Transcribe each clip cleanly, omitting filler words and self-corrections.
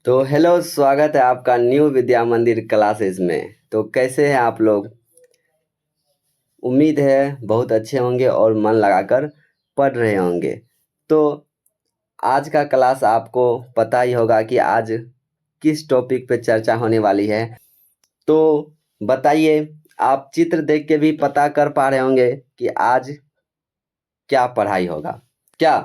तो हेलो, स्वागत है आपका न्यू विद्या मंदिर क्लासेस में। तो कैसे हैं आप लोग? उम्मीद है बहुत अच्छे होंगे और मन लगाकर पढ़ रहे होंगे। तो आज का क्लास आपको पता ही होगा कि आज किस टॉपिक पे चर्चा होने वाली है। तो बताइए, आप चित्र देख के भी पता कर पा रहे होंगे कि आज क्या पढ़ाई होगा क्या।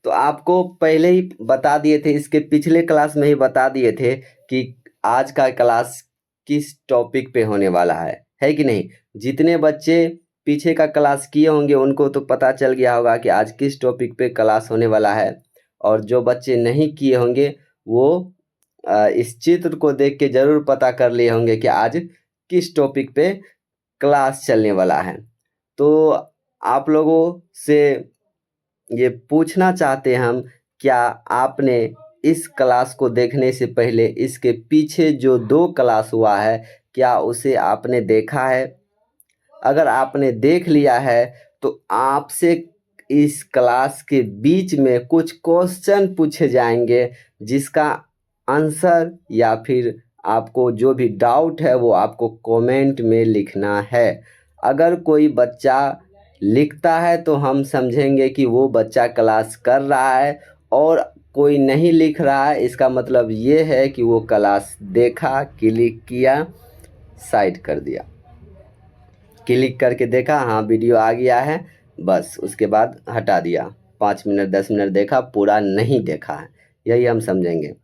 तो आपको पहले ही बता दिए थे, इसके पिछले क्लास में ही बता दिए थे कि आज का क्लास किस टॉपिक पे होने वाला है कि नहीं? जितने बच्चे पीछे का क्लास किए होंगे उनको तो पता चल गया होगा कि आज किस टॉपिक पे क्लास होने वाला है। और जो बच्चे नहीं किए होंगे वो इस चित्र को देख के जरूर पता कर लिए होंगे कि आज किस टॉपिक पे क्लास चलने वाला है। तो आप लोगों से ये पूछना चाहते हम, क्या आपने इस क्लास को देखने से पहले इसके पीछे जो 2 क्लास हुआ है, क्या उसे आपने देखा है? अगर आपने देख लिया है तो आपसे इस क्लास के बीच में कुछ क्वेश्चन पूछे जाएंगे, जिसका आंसर या फिर आपको जो भी डाउट है वो आपको कमेंट में लिखना है। अगर कोई बच्चा लिखता है तो हम समझेंगे कि वो बच्चा क्लास कर रहा है, और कोई नहीं लिख रहा है इसका मतलब ये है कि वो क्लास देखा, क्लिक किया, साइड कर दिया, क्लिक करके देखा हाँ वीडियो आ गया है, बस उसके बाद हटा दिया। 5 मिनट 10 मिनट देखा, पूरा नहीं देखा है, यही हम समझेंगे।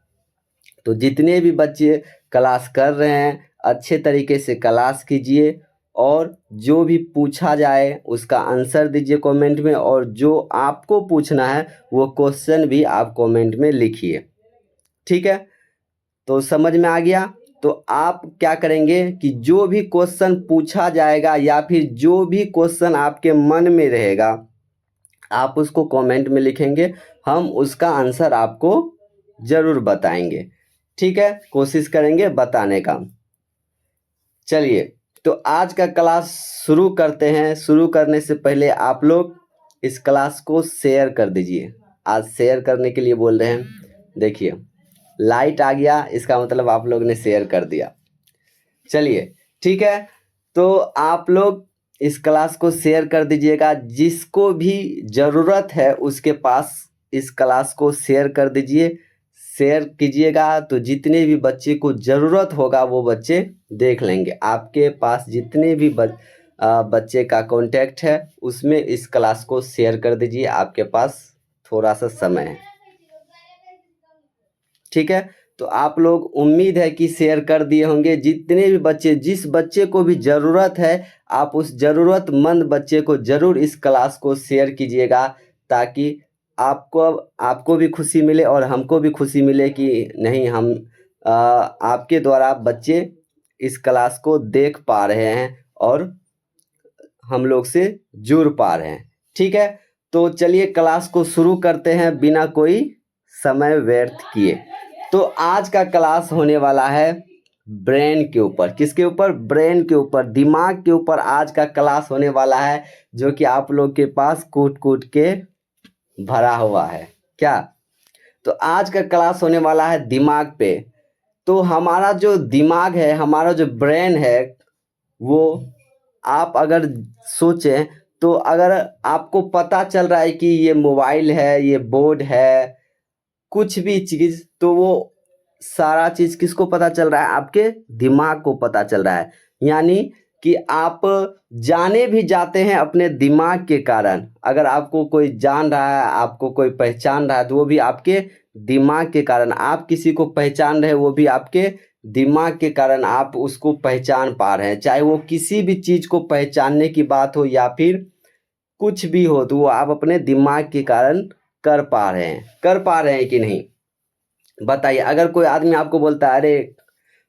तो जितने भी बच्चे क्लास कर रहे हैं अच्छे तरीके से क्लास कीजिए, और जो भी पूछा जाए उसका आंसर दीजिए कमेंट में, और जो आपको पूछना है वो क्वेश्चन भी आप कमेंट में लिखिए। ठीक है? तो समझ में आ गया? तो आप क्या करेंगे कि जो भी क्वेश्चन पूछा जाएगा या फिर जो भी क्वेश्चन आपके मन में रहेगा आप उसको कमेंट में लिखेंगे, हम उसका आंसर आपको ज़रूर बताएंगे। ठीक है? कोशिश करेंगे बताने का। चलिए, तो आज का क्लास शुरू करते हैं। शुरू करने से पहले आप लोग इस क्लास को शेयर कर दीजिए। आज शेयर करने के लिए बोल रहे हैं। देखिए, लाइट आ गया, इसका मतलब आप लोग ने शेयर कर दिया। चलिए, ठीक है। तो आप लोग इस क्लास को शेयर कर दीजिएगा, जिसको भी ज़रूरत है उसके पास इस क्लास को शेयर कर दीजिए। शेयर कीजिएगा तो जितने भी बच्चे को ज़रूरत होगा वो बच्चे देख लेंगे। आपके पास जितने भी बच्चे का कांटेक्ट है उसमें इस क्लास को शेयर कर दीजिए, आपके पास थोड़ा सा समय है। ठीक है? तो आप लोग उम्मीद है कि शेयर कर दिए होंगे। जितने भी बच्चे, जिस बच्चे को भी ज़रूरत है आप उस ज़रूरतमंद बच्चे को ज़रूर इस क्लास को शेयर कीजिएगा, ताकि आपको भी खुशी मिले और हमको भी खुशी मिले कि नहीं, हम आपके द्वारा बच्चे इस क्लास को देख पा रहे हैं और हम लोग से जुड़ पा रहे हैं। ठीक है? तो चलिए क्लास को शुरू करते हैं बिना कोई समय व्यर्थ किए। तो आज का क्लास होने वाला है ब्रेन के ऊपर। किसके ऊपर? ब्रेन के ऊपर, दिमाग के ऊपर आज का क्लास होने वाला है, जो कि आप लोग के पास कूट कूट के भरा हुआ है। क्या? तो आज का क्लास होने वाला है दिमाग पे। तो हमारा जो दिमाग है, हमारा जो ब्रेन है, वो आप अगर सोचें तो अगर आपको पता चल रहा है कि ये मोबाइल है, ये बोर्ड है, कुछ भी चीज़, तो वो सारा चीज़ किसको पता चल रहा है? आपके दिमाग को पता चल रहा है। यानी कि आप जाने भी जाते हैं अपने दिमाग के कारण। अगर आपको कोई जान रहा है, आपको कोई पहचान रहा है, तो वो भी आपके दिमाग के कारण। आप किसी को पहचान रहे हैं वो भी आपके दिमाग के कारण आप उसको पहचान पा रहे हैं। चाहे वो किसी भी चीज़ को पहचानने की बात हो या फिर कुछ भी हो, तो वो आप अपने दिमाग के कारण कर पा रहे हैं कि नहीं? बताइए। अगर कोई आदमी आपको बोलता है अरे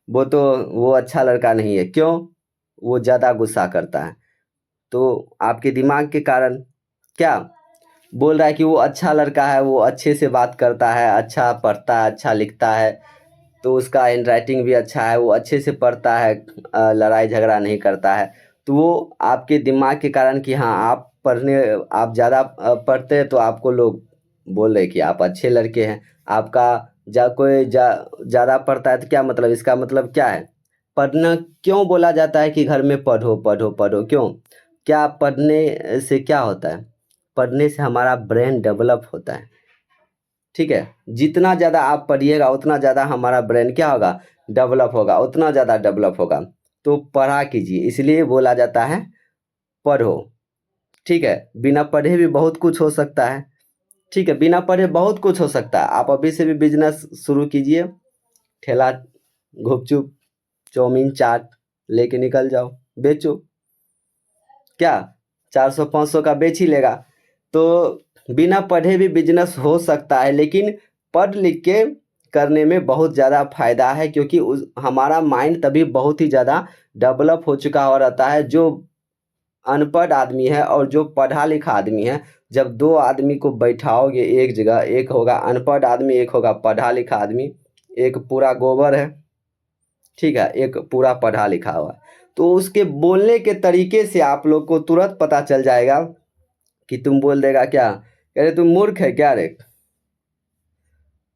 वो अच्छा लड़का नहीं है, क्यों? वो ज़्यादा गुस्सा करता है, तो आपके दिमाग के कारण। क्या बोल रहा है कि वो अच्छा लड़का है, वो अच्छे से बात करता है, अच्छा पढ़ता है, अच्छा लिखता है, तो उसका हैंड राइटिंग भी अच्छा है, वो अच्छे से पढ़ता है, लड़ाई झगड़ा नहीं करता है, तो वो आपके दिमाग के कारण कि हाँ आप ज़्यादा पढ़ते हैं तो आपको लोग बोल रहे कि आप अच्छे लड़के हैं। आपका कोई ज़्यादा पढ़ता है तो क्या मतलब, इसका मतलब क्या है? पढ़ना क्यों बोला जाता है कि घर में पढ़ो पढ़ो पढ़ो, क्यों? क्या पढ़ने से क्या होता है? पढ़ने से हमारा ब्रेन डेवलप होता है, ठीक है। जितना ज़्यादा आप पढ़िएगा उतना ज़्यादा हमारा ब्रेन क्या होगा, डेवलप होगा, उतना ज़्यादा डेवलप होगा। तो पढ़ा कीजिए, इसलिए बोला जाता है पढ़ो, ठीक है। बिना पढ़े भी बहुत कुछ हो सकता है, ठीक है, बिना पढ़े बहुत कुछ हो सकता है। आप अभी से भी बिजनेस शुरू कीजिए, ठेला, गुपचुप, चाउमीन, चाट लेके निकल जाओ, बेचो, क्या 400-500 का बेच ही लेगा। तो बिना पढ़े भी बिजनेस हो सकता है, लेकिन पढ़ लिख के करने में बहुत ज़्यादा फायदा है, क्योंकि हमारा माइंड तभी बहुत ही ज़्यादा डेवलप हो चुका हो रहता है। जो अनपढ़ आदमी है और जो पढ़ा लिखा आदमी है, जब दो आदमी को बैठाओगे एक जगह, एक होगा अनपढ़ आदमी, एक होगा पढ़ा लिखा आदमी, एक पूरा गोबर है, ठीक है, एक पूरा पढ़ा लिखा हुआ है, तो उसके बोलने के तरीके से आप लोग को तुरंत पता चल जाएगा कि तुम बोल देगा क्या, कह रहे तुम मूर्ख है क्या रे।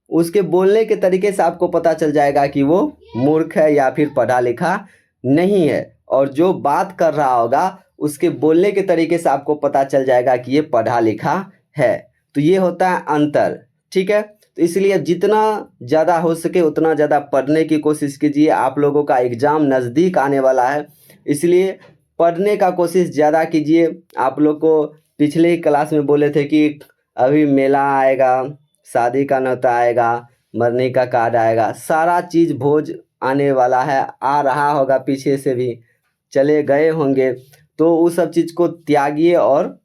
उसके बोलने के तरीके से आपको पता चल जाएगा कि वो मूर्ख है या फिर पढ़ा लिखा नहीं है। और जो बात कर रहा होगा उसके बोलने के तरीके से आपको पता चल जाएगा कि ये पढ़ा लिखा है। तो ये होता है अंतर, ठीक है। तो इसलिए जितना ज़्यादा हो सके उतना ज़्यादा पढ़ने की कोशिश कीजिए। आप लोगों का एग्ज़ाम नज़दीक आने वाला है, इसलिए पढ़ने का कोशिश ज़्यादा कीजिए। आप लोग को पिछले ही क्लास में बोले थे कि अभी मेला आएगा, शादी का न्योता आएगा, मरने का कार्ड आएगा, सारा चीज़ भोज आने वाला है, आ रहा होगा, पीछे से भी चले गए होंगे। तो उस सब चीज़ को त्यागिए और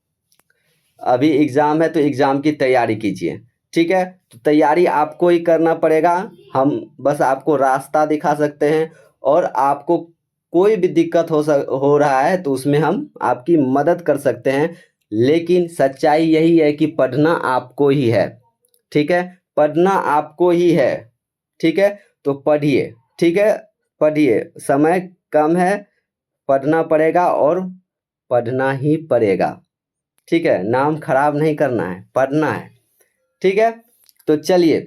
अभी एग्ज़ाम है तो एग्ज़ाम की तैयारी कीजिए, ठीक है। तो तैयारी आपको ही करना पड़ेगा, हम बस आपको रास्ता दिखा सकते हैं। और आपको कोई भी दिक्कत हो रहा है तो उसमें हम आपकी मदद कर सकते हैं, लेकिन सच्चाई यही है कि पढ़ना आपको ही है, ठीक है, पढ़ना आपको ही है, ठीक है। तो पढ़िए, ठीक है, पढ़िए, समय कम है, पढ़ना पड़ेगा और पढ़ना ही पड़ेगा, ठीक है। नाम खराब नहीं करना है, पढ़ना है, ठीक है। तो चलिए,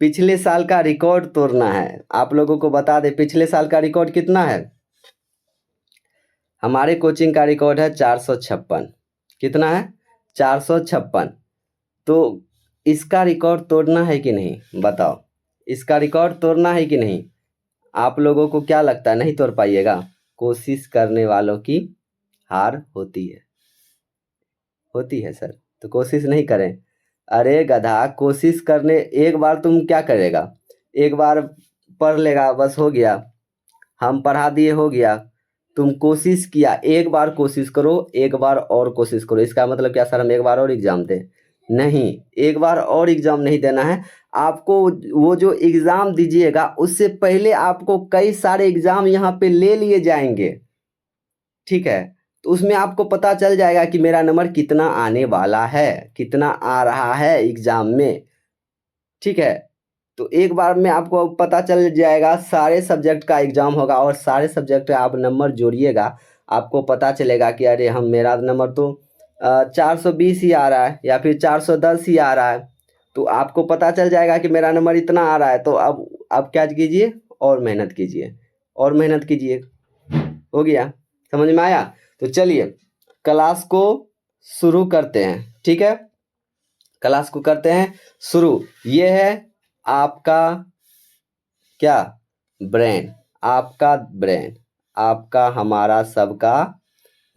पिछले साल का रिकॉर्ड तोड़ना है। आप लोगों को बता दें पिछले साल का रिकॉर्ड कितना है। हमारे कोचिंग का रिकॉर्ड है 456। कितना है? 456। तो इसका रिकॉर्ड तोड़ना है कि नहीं, बताओ, इसका रिकॉर्ड तोड़ना है कि नहीं? आप लोगों को क्या लगता है, नहीं तोड़ पाइएगा? कोशिश करने वालों की हार होती है, होती है सर, तो कोशिश नहीं करें। अरे गधा, कोशिश करने, एक बार तुम क्या करेगा, एक बार पढ़ लेगा, बस हो गया, हम पढ़ा दिए, हो गया। तुम कोशिश किया, एक बार कोशिश करो, एक बार और कोशिश करो। इसका मतलब क्या सर, हम एक बार और एग्जाम दें? नहीं, एक बार और एग्जाम नहीं देना है आपको। वो जो एग्जाम दीजिएगा उससे पहले आपको कई सारे एग्जाम यहाँ पे ले लिए जाएंगे, ठीक है। तो उसमें आपको पता चल जाएगा कि मेरा नंबर कितना आने वाला है, कितना आ रहा है एग्जाम में, ठीक है। तो एक बार में आपको पता चल जाएगा, सारे सब्जेक्ट का एग्जाम होगा और सारे सब्जेक्ट का आप नंबर जोड़िएगा, आपको पता चलेगा कि अरे हम, मेरा नंबर तो 420 ही आ रहा है या फिर 410 ही आ रहा है। तो आपको पता चल जाएगा कि मेरा नंबर इतना आ रहा है। तो अब आप क्या कीजिए, और मेहनत कीजिए, और मेहनत कीजिए। हो गया, समझ में आया? तो चलिए क्लास को शुरू करते हैं, ठीक है, क्लास को करते हैं शुरू। ये है आपका क्या, ब्रेन, आपका ब्रेन, आपका, हमारा, सबका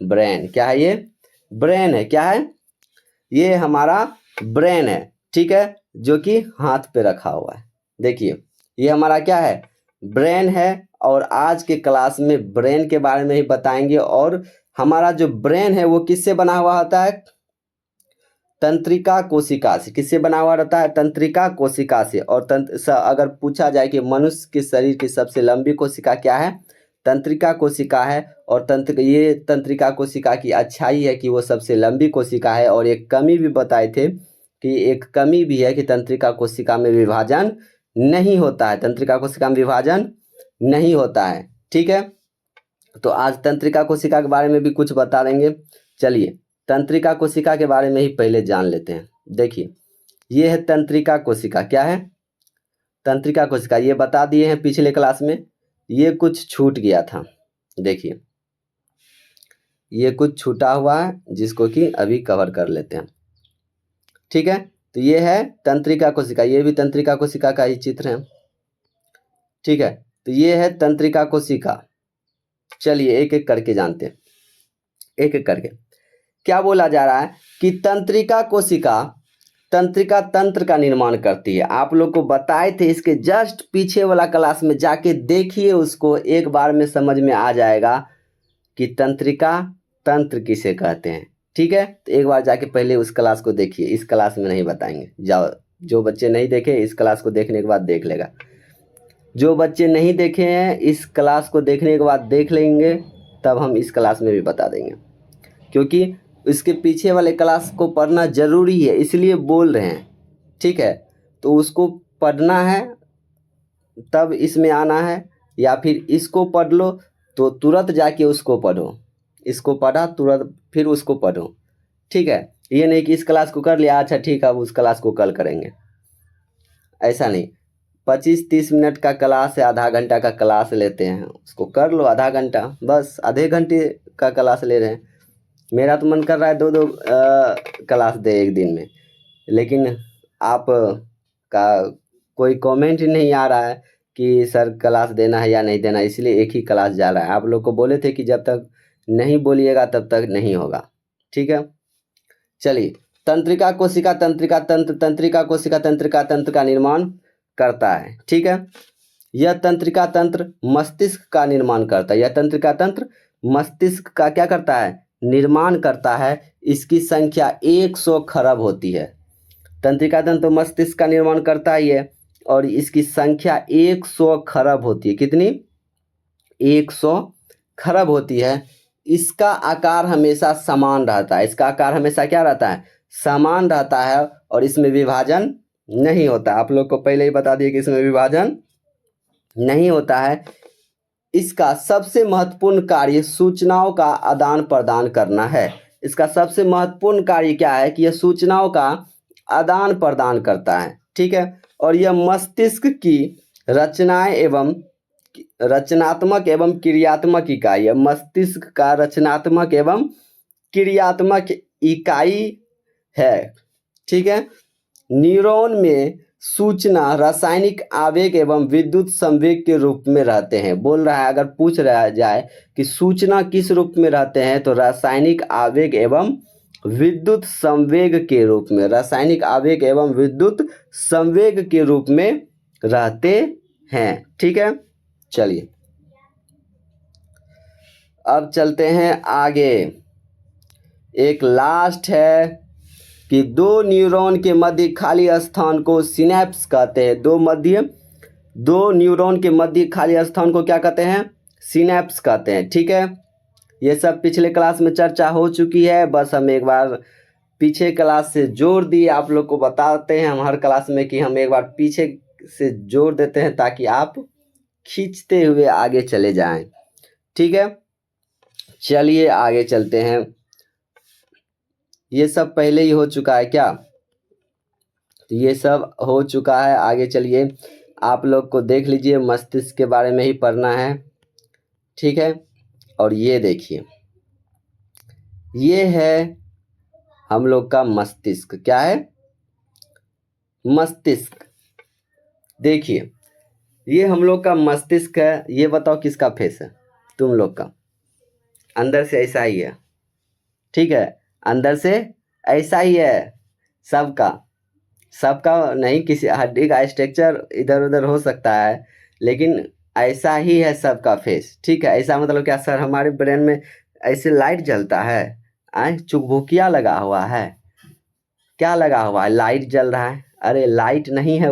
ब्रेन। क्या है ये? ब्रेन है। क्या है ये? हमारा ब्रेन है, ठीक है, जो कि हाथ पे रखा हुआ है। देखिए ये हमारा क्या है, ब्रेन है। और आज के क्लास में ब्रेन के बारे में ही बताएंगे। और हमारा जो ब्रेन है वो किससे बना हुआ होता है? तंत्रिका कोशिका से। किससे बना हुआ रहता है? तंत्रिका कोशिका से। और अगर पूछा जाए कि मनुष्य के शरीर की सबसे लंबी कोशिका क्या है, तंत्रिका कोशिका है। और ये तंत्रिका कोशिका की अच्छाई है कि वो सबसे लंबी कोशिका है। और एक कमी भी बताए थे कि एक कमी भी है कि तंत्रिका कोशिका में विभाजन नहीं होता है, तंत्रिका कोशिका में विभाजन नहीं होता है, ठीक है। तो आज तंत्रिका कोशिका के बारे में भी कुछ बता देंगे। चलिए तंत्रिका कोशिका के बारे में ही पहले जान लेते हैं। देखिए ये है तंत्रिका कोशिका। क्या है? तंत्रिका कोशिका, ये बता दिए हैं पिछले क्लास में। ये कुछ छूट गया था, देखिए ये कुछ छूटा हुआ है जिसको कि अभी कवर कर लेते हैं। ठीक है, तो ये है तंत्रिका कोशिका, ये भी तंत्रिका कोशिका का ही चित्र है। ठीक है, तो ये है तंत्रिका कोशिका। चलिए एक एक करके जानते हैं, एक एक करके। क्या बोला जा रहा है कि तंत्रिका कोशिका तंत्रिका तंत्र का निर्माण करती है। आप लोग को बताए थे, इसके जस्ट पीछे वाला क्लास में जाके देखिए, उसको एक बार में समझ में आ जाएगा कि तंत्रिका तंत्र किसे कहते हैं। ठीक है, तो एक बार जाके पहले उस क्लास को देखिए, इस क्लास में नहीं बताएंगे। जाओ, जो बच्चे नहीं देखे इस क्लास को देखने के बाद देख लेगा, जो बच्चे नहीं देखे हैं इस क्लास को देखने के बाद देख लेंगे, तब हम इस क्लास में भी बता देंगे, क्योंकि इसके पीछे वाले क्लास को पढ़ना ज़रूरी है, इसलिए बोल रहे हैं। ठीक है, तो उसको पढ़ना है तब इसमें आना है, या फिर इसको पढ़ लो तो तुरंत जाके उसको पढ़ो, इसको पढ़ा तुरंत फिर उसको पढ़ो। ठीक है, ये नहीं कि इस क्लास को कर लिया, अच्छा ठीक है अब उस क्लास को कल करेंगे, ऐसा नहीं। 25-30 मिनट का क्लास है, आधा घंटा का क्लास लेते हैं, उसको कर लो आधा घंटा, बस आधे घंटे का क्लास ले रहे हैं। मेरा तो मन कर रहा है 2-2 क्लास दे एक दिन में, लेकिन आप का कोई कमेंट ही नहीं आ रहा है कि सर क्लास देना है या नहीं देना, इसलिए एक ही क्लास जा रहा है। आप लोग को बोले थे कि जब तक नहीं बोलिएगा तब तक नहीं होगा। ठीक है, चलिए तंत्रिका कोशिका तंत्रिका तंत्र तंत्रिका कोशिका तंत्रिका तंत्र का निर्माण करता है। ठीक है, यह तंत्रिका तंत्र मस्तिष्क का निर्माण करता है, यह तंत्रिका तंत्र मस्तिष्क का क्या करता है, निर्माण करता है। इसकी संख्या 100 खरब होती है। तंत्रिका तंत्र तो मस्तिष्क का निर्माण करता ही है, और इसकी संख्या 100 खरब होती है। कितनी? 100 खरब होती है। इसका आकार हमेशा समान रहता है, इसका आकार हमेशा क्या रहता है, समान रहता है, और इसमें विभाजन नहीं होता। आप लोग को पहले ही बता दिए कि इसमें विभाजन नहीं होता है। इसका सबसे महत्वपूर्ण कार्य सूचनाओं का आदान प्रदान करना है। इसका सबसे महत्वपूर्ण कार्य क्या है कि यह सूचनाओं का आदान प्रदान करता है। ठीक है, और यह मस्तिष्क की रचनाएं एवं रचनात्मक एवं क्रियात्मक इकाई है। मस्तिष्क का रचनात्मक एवं क्रियात्मक इकाई है। ठीक है, न्यूरॉन में सूचना रासायनिक आवेग एवं विद्युत संवेग के रूप में रहते हैं। बोल रहा है, अगर पूछ रहा जाए कि सूचना किस रूप में रहते हैं, तो रासायनिक आवेग एवं विद्युत संवेग के रूप में, रासायनिक आवेग एवं विद्युत संवेग के रूप में रहते हैं। ठीक है, चलिए अब चलते हैं आगे। एक लास्ट है कि दो न्यूरॉन के मध्य खाली स्थान को सिनेप्स कहते हैं। दो न्यूरॉन के मध्य खाली स्थान को क्या कहते हैं, सिनेप्स कहते हैं। ठीक है, ये सब पिछले क्लास में चर्चा हो चुकी है, बस हम एक बार पीछे क्लास से जोड़ दिए। आप लोग को बताते हैं हम हर क्लास में कि हम एक बार पीछे से जोड़ देते हैं ताकि आप खींचते हुए आगे चले जाएं। ठीक है, चलिए आगे चलते हैं। ये सब पहले ही हो चुका है क्या, तो ये सब हो चुका है। आगे चलिए, आप लोग को देख लीजिए, मस्तिष्क के बारे में ही पढ़ना है। ठीक है, और ये देखिए, ये है हम लोग का मस्तिष्क। क्या है, मस्तिष्क। देखिए ये हम लोग का मस्तिष्क है। ये बताओ किसका फेस है, तुम लोग का। अंदर से ऐसा ही है। ठीक है, अंदर से ऐसा ही है सबका, सबका नहीं, किसी हड्डी का स्ट्रक्चर इधर उधर हो सकता है, लेकिन ऐसा ही है सबका फेस। ठीक है, ऐसा मतलब क्या सर, हमारे ब्रेन में ऐसे लाइट जलता है, चुकभुकिया लगा हुआ है, क्या लगा हुआ है, लाइट जल रहा है। अरे लाइट नहीं है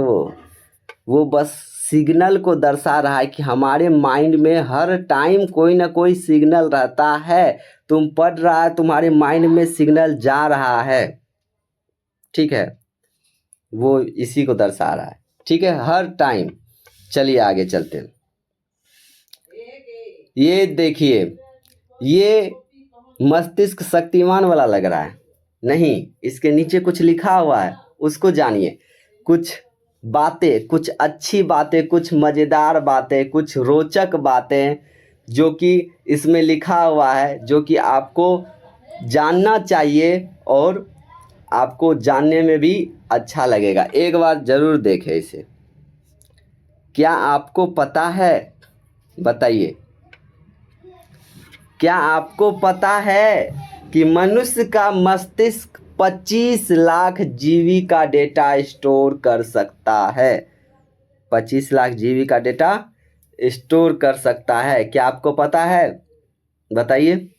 वो बस सिग्नल को दर्शा रहा है कि हमारे माइंड में हर टाइम कोई ना कोई सिग्नल रहता है। तुम पढ़ रहा है, तुम्हारे माइंड में सिग्नल जा रहा है। ठीक है, वो इसी को दर्शा रहा है। ठीक है, हर टाइम। चलिए आगे चलते हैं। ये देखिए, ये मस्तिष्क शक्तिमान वाला लग रहा है, नहीं, इसके नीचे कुछ लिखा हुआ है, उसको जानिए। कुछ बातें, कुछ अच्छी बातें, कुछ मज़ेदार बातें, कुछ रोचक बातें जो कि इसमें लिखा हुआ है, जो कि आपको जानना चाहिए और आपको जानने में भी अच्छा लगेगा। एक बार ज़रूर देखें इसे। क्या आपको पता है, बताइए, क्या आपको पता है कि मनुष्य का मस्तिष्क 25 लाख जीबी का डेटा स्टोर कर सकता है? 25 लाख जीबी का डेटा स्टोर कर सकता है। क्या आपको पता है? बताइए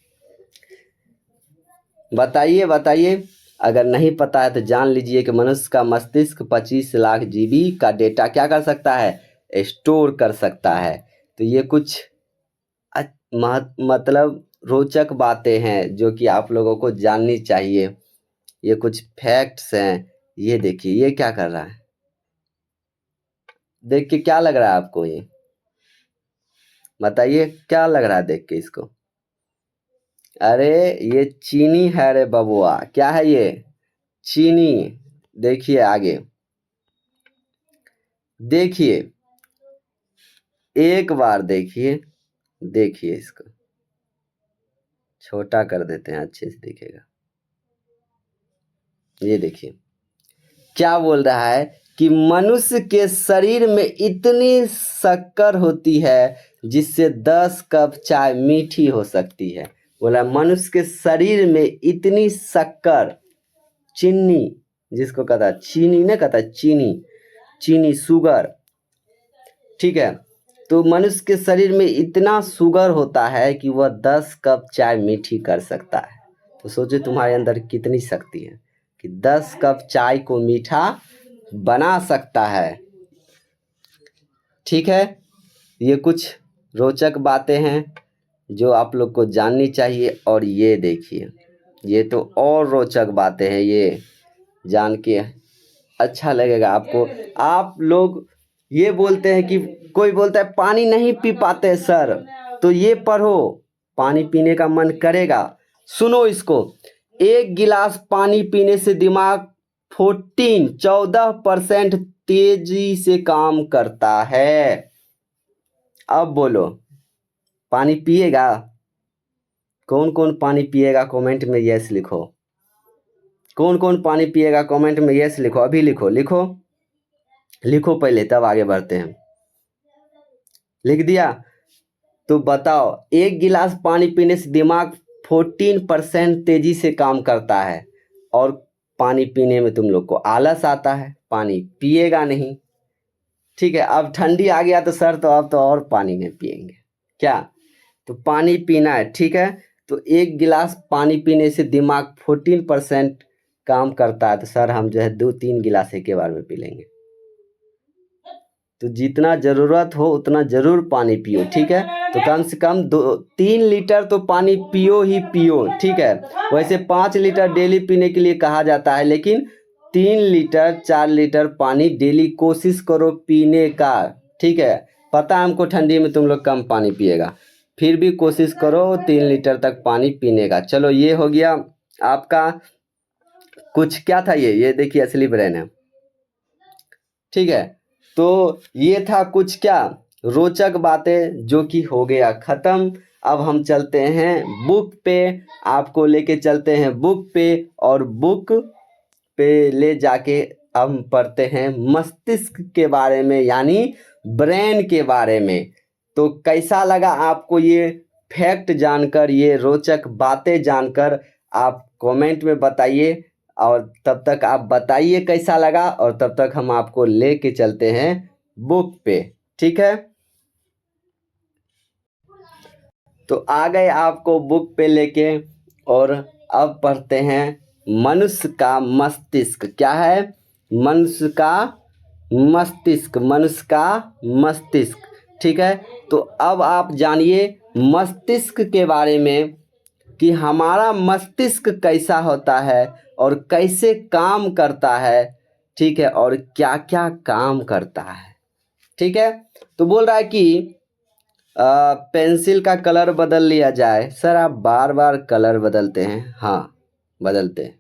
बताइए बताइए। अगर नहीं पता है तो जान लीजिए कि मनुष्य का मस्तिष्क 25 लाख जीबी का डेटा क्या कर सकता है? स्टोर कर सकता है। तो ये कुछ मतलब रोचक बातें हैं जो कि आप लोगों को जाननी चाहिए। ये कुछ फैक्ट्स हैं। ये देखिए, ये क्या कर रहा है? देख के क्या लग रहा है आपको? ये बताइए, क्या लग रहा है देख के इसको? अरे ये चीनी है रे बबुआ। क्या है ये? चीनी। देखिए आगे, देखिए, एक बार देखिए, देखिए इसको छोटा कर देते हैं, अच्छे से दिखेगा। ये देखिए क्या बोल रहा है कि मनुष्य के शरीर में इतनी शक्कर होती है जिससे 10 कप चाय मीठी हो सकती है। बोला मनुष्य के शरीर में इतनी शक्कर, चीनी, जिसको कहता है चीनी, नहीं कहता चीनी, चीनी शुगर, ठीक है। तो मनुष्य के शरीर में इतना शुगर होता है कि वह 10 कप चाय मीठी कर सकता है। तो सोचो तुम्हारे अंदर कितनी शक्ति है कि 10 कप चाय को मीठा बना सकता है। ठीक है, ये कुछ रोचक बातें हैं जो आप लोग को जाननी चाहिए। और ये देखिए, ये तो और रोचक बातें हैं, ये जान के अच्छा लगेगा आपको। आप लोग ये बोलते हैं कि कोई बोलता है पानी नहीं पी पाते सर, तो ये पढ़ो, पानी पीने का मन करेगा। सुनो इसको, 1 गिलास पानी पीने से दिमाग 14% तेजी से काम करता है। अब बोलो, पानी पिएगा? कौन कौन पानी पिएगा? कमेंट में यस लिखो। कौन कौन पानी पिएगा? कमेंट में यस लिखो, अभी लिखो, लिखो लिखो पहले, तब आगे बढ़ते हैं। लिख दिया? तो बताओ, 1 गिलास पानी पीने से दिमाग 14% तेजी से काम करता है और पानी पीने में तुम लोग को आलस आता है, पानी पिएगा नहीं। ठीक है, अब ठंडी आ गया तो सर तो अब तो और पानी नहीं पिएंगे क्या? तो पानी पीना है, ठीक है। तो 1 गिलास पानी पीने से दिमाग 14% काम करता है, तो सर हम जो है 2-3 गिलास एक के बार में पी लेंगे। तो जितना ज़रूरत हो उतना ज़रूर पानी पियो, ठीक है। तो कम से कम 2-3 लीटर तो पानी पियो ही पियो, ठीक है। वैसे 5 लीटर डेली पीने के लिए कहा जाता है, लेकिन 3 लीटर 4 लीटर पानी डेली कोशिश करो पीने का, ठीक है। पता है हमको ठंडी में तुम लोग कम पानी पिएगा, फिर भी कोशिश करो 3 लीटर तक पानी पीने का। चलो, ये हो गया आपका कुछ, क्या था ये देखिए असली ब्रेन है, ठीक है। तो ये था कुछ क्या रोचक बातें जो कि हो गया ख़त्म। अब हम चलते हैं बुक पे, आपको लेके चलते हैं बुक पे, और बुक पे ले जाके हम पढ़ते हैं मस्तिष्क के बारे में, यानी ब्रेन के बारे में। तो कैसा लगा आपको ये फैक्ट जानकर, ये रोचक बातें जानकर? आप कमेंट में बताइए, और तब तक आप बताइए कैसा लगा, और तब तक हम आपको लेके चलते हैं बुक पे, ठीक है। तो आ गए आपको बुक पे लेके, और अब पढ़ते हैं मनुष्य का मस्तिष्क। क्या है? मनुष्य का मस्तिष्क, मनुष्य का मस्तिष्क, ठीक है। तो अब आप जानिए मस्तिष्क के बारे में कि हमारा मस्तिष्क कैसा होता है और कैसे काम करता है, ठीक है, और क्या क्या काम करता है, ठीक है। तो बोल रहा है कि पेंसिल का कलर बदल लिया जाए। सर आप बार बार कलर बदलते हैं? हाँ, बदलते हैं।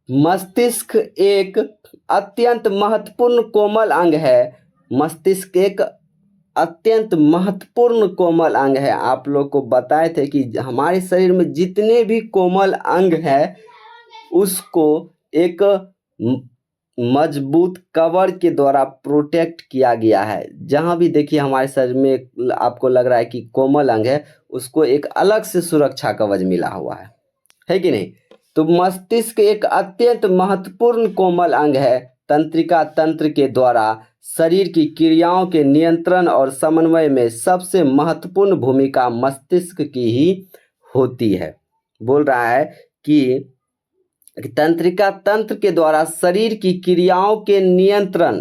मस्तिष्क एक अत्यंत महत्वपूर्ण कोमल अंग है। मस्तिष्क एक अत्यंत महत्वपूर्ण कोमल अंग है। आप लोग को बताए थे कि हमारे शरीर में जितने भी कोमल अंग है उसको एक मजबूत कवर के द्वारा प्रोटेक्ट किया गया है। जहाँ भी देखिए हमारे शरीर में आपको लग रहा है कि कोमल अंग है, उसको एक अलग से सुरक्षा कवच मिला हुआ है कि नहीं। तो मस्तिष्क एक अत्यंत महत्वपूर्ण कोमल अंग है। तंत्रिका तंत्र के द्वारा शरीर की क्रियाओं के नियंत्रण और समन्वय में सबसे महत्वपूर्ण भूमिका मस्तिष्क की ही होती है। बोल रहा है कि तंत्रिका तंत्र के द्वारा शरीर की क्रियाओं के नियंत्रण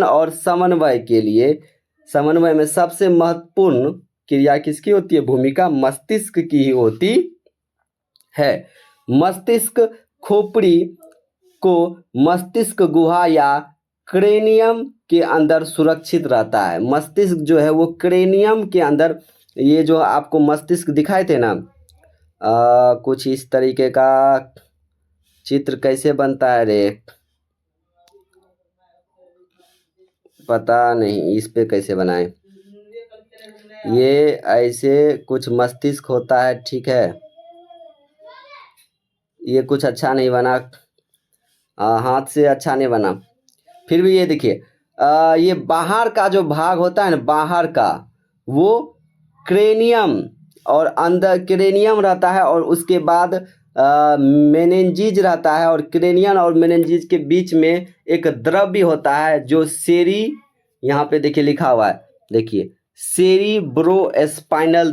और समन्वय में सबसे महत्वपूर्ण क्रिया किसकी होती है? भूमिका मस्तिष्क की ही होती है। मस्तिष्क खोपड़ी को मस्तिष्क गुहा या क्रेनियम के अंदर सुरक्षित रहता है। मस्तिष्क जो है वो क्रेनियम के अंदर, ये जो आपको मस्तिष्क दिखाए थे ना, कुछ इस तरीके का चित्र कैसे बनता है रे, पता नहीं इस पे कैसे बनाएं। ये ऐसे कुछ मस्तिष्क होता है, ठीक है। ये कुछ अच्छा नहीं बना, हाथ से अच्छा नहीं बना। फिर भी ये देखिए, ये बाहर का जो भाग होता है ना, बाहर का वो क्रेनियम और अंदर क्रेनियम रहता है, और उसके बाद मेनिंजेस रहता है, और क्रेनियम और मेनिंजेस के बीच में एक द्रव्य होता है जो यहाँ पे देखिए लिखा हुआ है, देखिए सेरिब्रोस्पाइनल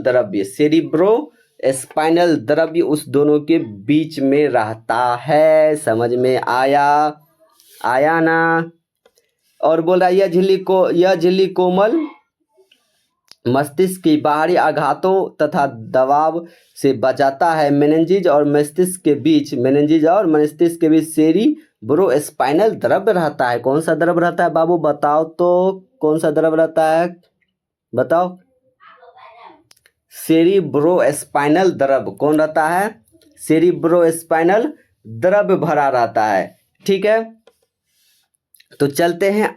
द्रव्य उस दोनों के बीच में रहता है। समझ में आया ना। और बोल रहा है यह झिल्ली कोमल मस्तिष्क की बाहरी आघातों तथा दबाव से बचाता है। मेनिंजेस और मस्तिष्क के बीच सेरिब्रोस्पाइनल द्रव्य रहता है। कौन सा द्रव्य रहता है बाबू, बताओ तो, कौन सा द्रव्य रहता है, बताओ। सेरिब्रोस्पाइनल द्रव्य कौन रहता है? सेरिब्रोस्पाइनल द्रव्य भरा रहता है, ठीक है। तो चलते हैं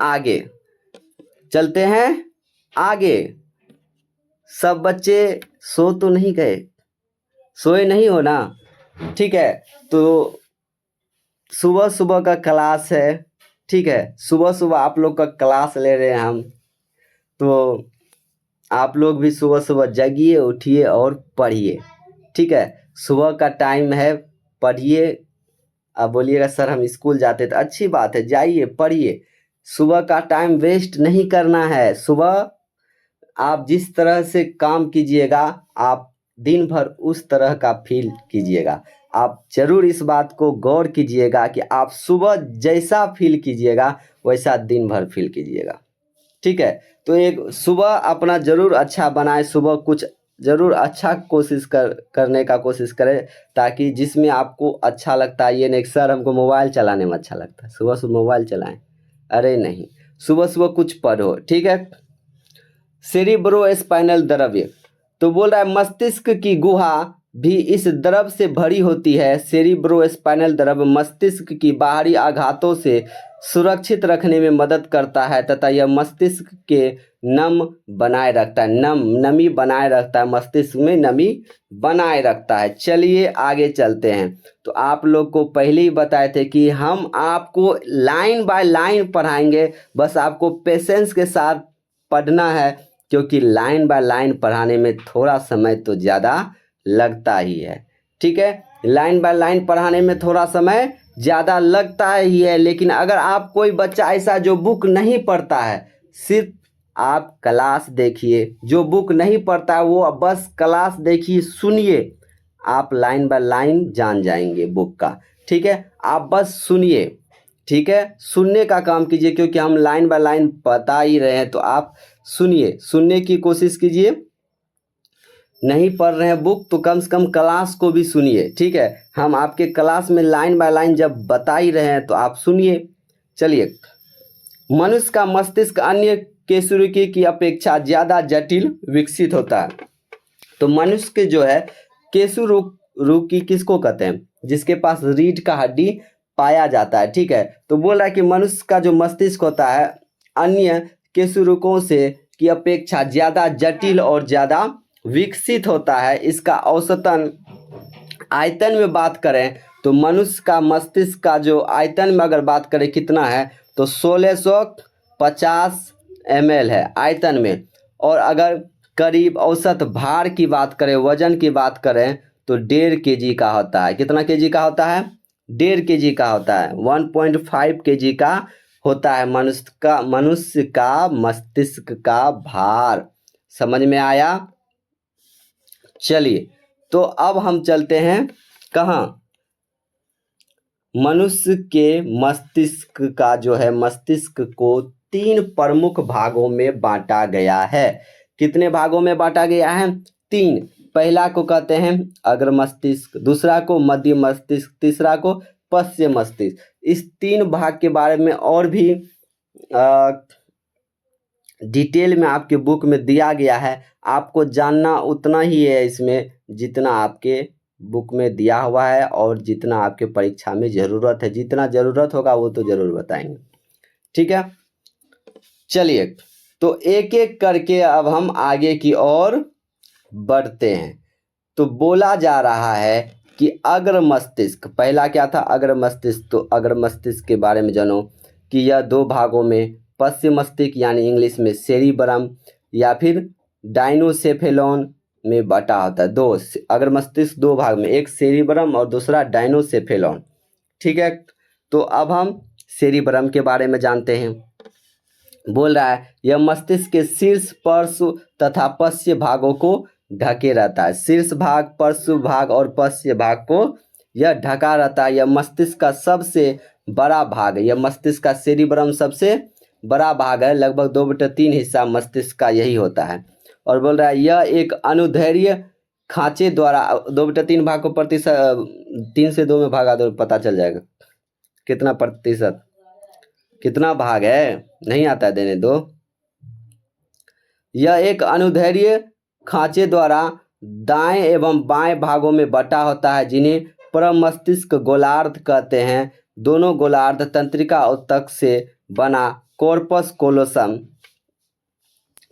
आगे। सब बच्चे सो तो नहीं गए, सोए नहीं हो ना, ठीक है। तो सुबह सुबह का क्लास है, ठीक है। सुबह सुबह आप लोग का क्लास ले रहे हैं हम, तो आप लोग भी सुबह सुबह जगिए, उठिए और पढ़िए, ठीक है। सुबह का टाइम है, पढ़िए। आप बोलिएगा सर हम स्कूल जाते, तो अच्छी बात है, जाइए पढ़िए। सुबह का टाइम वेस्ट नहीं करना है। सुबह आप जिस तरह से काम कीजिएगा, आप दिन भर उस तरह का फील कीजिएगा। आप जरूर इस बात को गौर कीजिएगा कि आप सुबह जैसा फील कीजिएगा वैसा दिन भर फील कीजिएगा, ठीक है। तो एक सुबह अपना जरूर अच्छा बनाए, सुबह कुछ जरूर अच्छा करने का कोशिश करें, ताकि जिसमें आपको अच्छा लगता है। ये नहीं सर हमको मोबाइल चलाने में अच्छा लगता है, सुबह सुबह मोबाइल चलाएं, अरे नहीं, सुबह सुबह कुछ पढ़ो, ठीक है। सेरिब्रोस्पाइनल द्रव्य, तो बोल रहा है मस्तिष्क की गुहा भी इस द्रव से भरी होती है। सेरिब्रोस्पाइनल द्रव्य मस्तिष्क की बाहरी आघातों से सुरक्षित रखने में मदद करता है तथा यह मस्तिष्क के नमी बनाए रखता है, मस्तिष्क में नमी बनाए रखता है। चलिए आगे चलते हैं। तो आप लोग को पहले ही बताए थे कि हम आपको लाइन बाय लाइन पढ़ाएंगे, बस आपको पेशेंस के साथ पढ़ना है, क्योंकि लाइन बाय लाइन पढ़ाने में थोड़ा समय तो ज़्यादा लगता ही है, ठीक है। लाइन बाय लाइन पढ़ाने में थोड़ा समय ज़्यादा लगता ही है, लेकिन अगर आप कोई बच्चा ऐसा जो बुक नहीं पढ़ता है, सिर्फ आप क्लास देखिए, जो बुक नहीं पढ़ता है वो बस क्लास देखिए, सुनिए, आप लाइन बाय लाइन जान जाएंगे बुक का, ठीक है। आप बस सुनिए, ठीक है, सुनने का काम कीजिए, क्योंकि हम लाइन बाय लाइन बता ही रहे हैं, तो आप सुनिए, सुनने की कोशिश कीजिए। नहीं पढ़ रहे हैं बुक तो कम से कम क्लास को भी सुनिए, ठीक है। हम आपके क्लास में लाइन बाय लाइन जब बता ही रहे हैं तो आप सुनिए। चलिए, मनुष्य का मस्तिष्क अन्य केसुरुकी की अपेक्षा ज़्यादा जटिल विकसित होता है। तो मनुष्य के जो है कशेरुकी किसको कहते हैं? जिसके पास रीढ़ का हड्डी पाया जाता है। ठीक है, तो बोल रहा है कि मनुष्य का जो मस्तिष्क होता है अन्य कशेरुकों से की अपेक्षा ज़्यादा जटिल और ज़्यादा विकसित होता है। इसका औसतन आयतन में बात करें तो मनुष्य का मस्तिष्क का जो आयतन में अगर बात करें कितना है तो 1650 ml है आयतन में। और अगर करीब औसत भार की बात करें, वजन की बात करें तो 1.5 kg का होता है। कितना kg का होता है? 1.5 kg का होता है। 1.5 kg का होता है मनुष्य का मस्तिष्क का भार। समझ में आया? चलिए, तो अब हम चलते हैं कहाँ? मनुष्य के मस्तिष्क का जो है मस्तिष्क को 3 प्रमुख भागों में बांटा गया है। कितने भागों में बांटा गया है? 3। पहला को कहते हैं अग्र मस्तिष्क, दूसरा को मध्य मस्तिष्क, तीसरा को पश्च मस्तिष्क। इस 3 भाग के बारे में और भी डिटेल में आपके बुक में दिया गया है। आपको जानना उतना ही है इसमें जितना आपके बुक में दिया हुआ है और जितना आपके परीक्षा में ज़रूरत है। जितना ज़रूरत होगा वो तो ज़रूर बताएंगे। ठीक है, चलिए, तो एक एक करके अब हम आगे की ओर बढ़ते हैं। तो बोला जा रहा है कि अग्र मस्तिष्क, पहला क्या था? अग्र मस्तिष्क। तो अग्र मस्तिष्क के बारे में जानो कि यह 2 भागों में पश्च मस्तिष्क यानी इंग्लिश में सेरिबरम या फिर डायनोसेफेलॉन में बटा होता है। 2 अग्र मस्तिष्क 2 भाग में, एक सेरिबरम और दूसरा डायनोसेफेलॉन। ठीक है, तो अब हम सेरिबरम के बारे में जानते हैं। बोल रहा है यह मस्तिष्क के शीर्ष, पार्श्व तथा पश्च भागों को ढके रहता है। शीर्ष भाग, पार्श्व भाग और पश्च भाग को यह ढका रहता है। यह मस्तिष्क का सबसे बड़ा भाग है। यह मस्तिष्क का सेरिब्रम सबसे बड़ा भाग है। लगभग 2/3 हिस्सा मस्तिष्क का यही होता है। और बोल रहा है यह एक अनुदैर्ध्य खांचे द्वारा 2/3 भाग को प्रतिशत 3 से 2 में भागा दो, पता चल जाएगा कितना प्रतिशत, कितना भाग है, नहीं आता देने दो। यह एक अनुदैर्ध्य खांचे द्वारा दाएं एवं बाएं भागों में बटा होता है जिन्हें प्रमस्तिष्क गोलार्ध कहते हैं। दोनों गोलार्ध तंत्रिका ऊतक से बना कॉर्पस कोलोसम,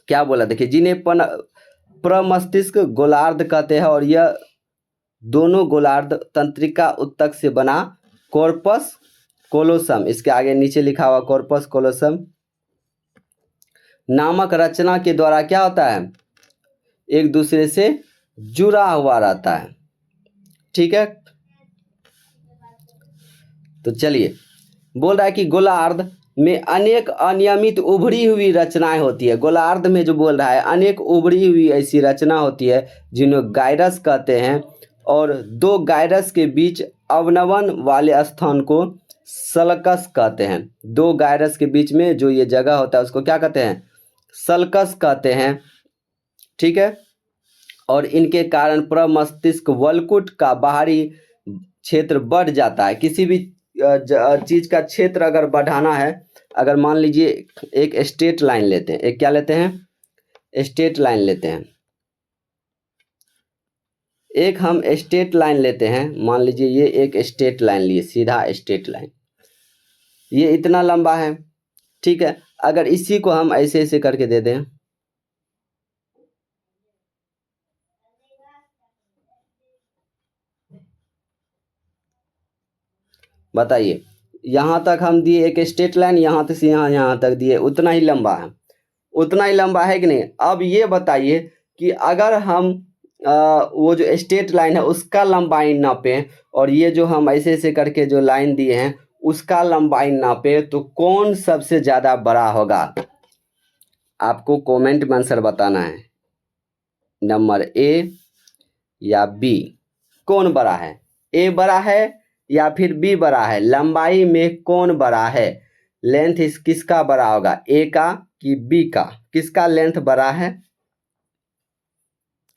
क्या बोला देखिए, जिन्हें प्रमस्तिष्क गोलार्ध कहते हैं और यह दोनों गोलार्ध तंत्रिका ऊतक से बना कॉर्पस कोलोसम, इसके आगे नीचे लिखा हुआ कॉर्पस कोलोसम नामक रचना के द्वारा क्या होता है? एक दूसरे से जुड़ा हुआ रहता है। ठीक है, तो चलिए, बोल रहा है कि गोलार्ध में अनेक अनियमित उभरी हुई रचनाएं होती है। गोलार्ध में जो बोल रहा है अनेक उभरी हुई ऐसी रचना होती है जिन्हें गाइरस कहते हैं। और 2 गाइरस के बीच अवनवन वाले स्थान को सल्कस कहते हैं। 2 गाइरस के बीच में जो ये जगह होता है उसको क्या कहते हैं? सल्कस कहते हैं। ठीक है, और इनके कारण प्रमस्तिष्क वल्कुट का बाहरी क्षेत्र बढ़ जाता है। किसी भी चीज का क्षेत्र अगर बढ़ाना है, अगर मान लीजिए एक स्ट्रेट लाइन लेते हैं, एक क्या लेते हैं? स्ट्रेट लाइन लेते हैं। एक हम स्ट्रेट लाइन लेते हैं, मान लीजिए ये एक स्ट्रेट लाइन लिए, सीधा स्ट्रेट लाइन, ये इतना लंबा है। ठीक है, अगर इसी को हम ऐसे ऐसे करके दे दें, बताइए, यहाँ तक हम दिए एक स्ट्रेट लाइन, यहाँ से यहाँ तक दिए, उतना ही लंबा है, उतना ही लंबा है कि नहीं? अब ये बताइए कि अगर हम वो जो स्ट्रेट लाइन है उसका लंबाई नापें और ये जो हम ऐसे ऐसे करके जो लाइन दिए हैं उसका लंबाई नापें तो कौन सबसे ज़्यादा बड़ा होगा? आपको कमेंट में आंसर बताना है, नंबर ए या बी। कौन बड़ा है? ए बड़ा है या फिर बी बड़ा है? लंबाई में कौन बड़ा है? लेंथ किसका बड़ा होगा, ए का कि बी का? किसका लेंथ बड़ा है?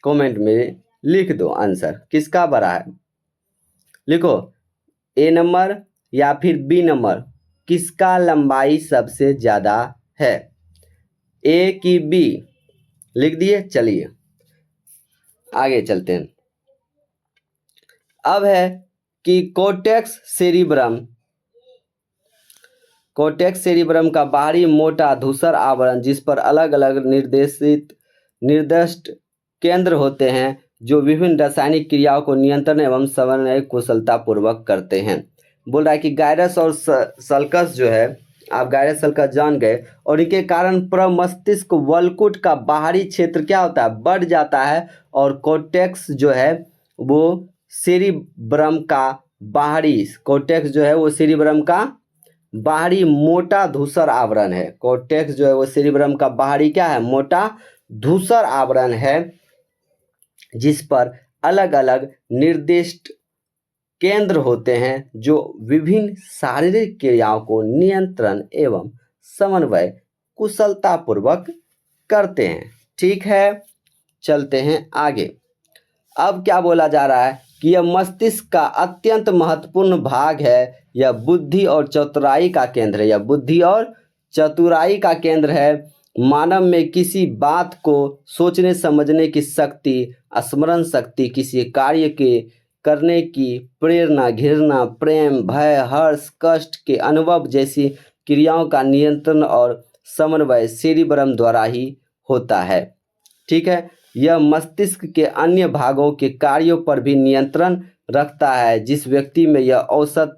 कमेंट में लिख दो आंसर, किसका बड़ा है? लिखो, ए नंबर या फिर बी नंबर, किसका लंबाई सबसे ज़्यादा है? ए की बी? लिख दिए। चलिए आगे चलते हैं। अब है कि कोर्टेक्स सेरिब्रम का बाहरी मोटा धूसर आवरण जिस पर अलग अलग निर्दिष्ट केंद्र होते हैं जो विभिन्न रासायनिक क्रियाओं को नियंत्रण एवं समन्वय कुशलता पूर्वक करते हैं। बोल रहा है कि गायरस और सल्कस जो है, आप गायरस सल्कस जान गए, और इनके कारण प्रमस्तिष्क वल्कुट का बाहरी क्षेत्र क्या होता है, बढ़ जाता है, और कोर्टेक्स जो है वो सेरिब्रम का बाहरी मोटा धूसर आवरण है। कोर्टेक्स जो है वो सेरिब्रम का बाहरी क्या है, मोटा धूसर आवरण है जिस पर अलग अलग निर्दिष्ट केंद्र होते हैं जो विभिन्न शारीरिक क्रियाओं को नियंत्रण एवं समन्वय कुशलता पूर्वक करते हैं। ठीक है, चलते हैं आगे। अब क्या बोला जा रहा है कि यह मस्तिष्क का अत्यंत महत्वपूर्ण भाग है। यह बुद्धि और चतुराई का केंद्र है। मानव में किसी बात को सोचने समझने की शक्ति, स्मरण शक्ति, किसी कार्य के करने की प्रेरणा, घृणा, प्रेम, भय, हर्ष, कष्ट के अनुभव जैसी क्रियाओं का नियंत्रण और समन्वय सेरिब्रम द्वारा ही होता है। ठीक है, यह मस्तिष्क के अन्य भागों के कार्यों पर भी नियंत्रण रखता है। जिस व्यक्ति में यह औसत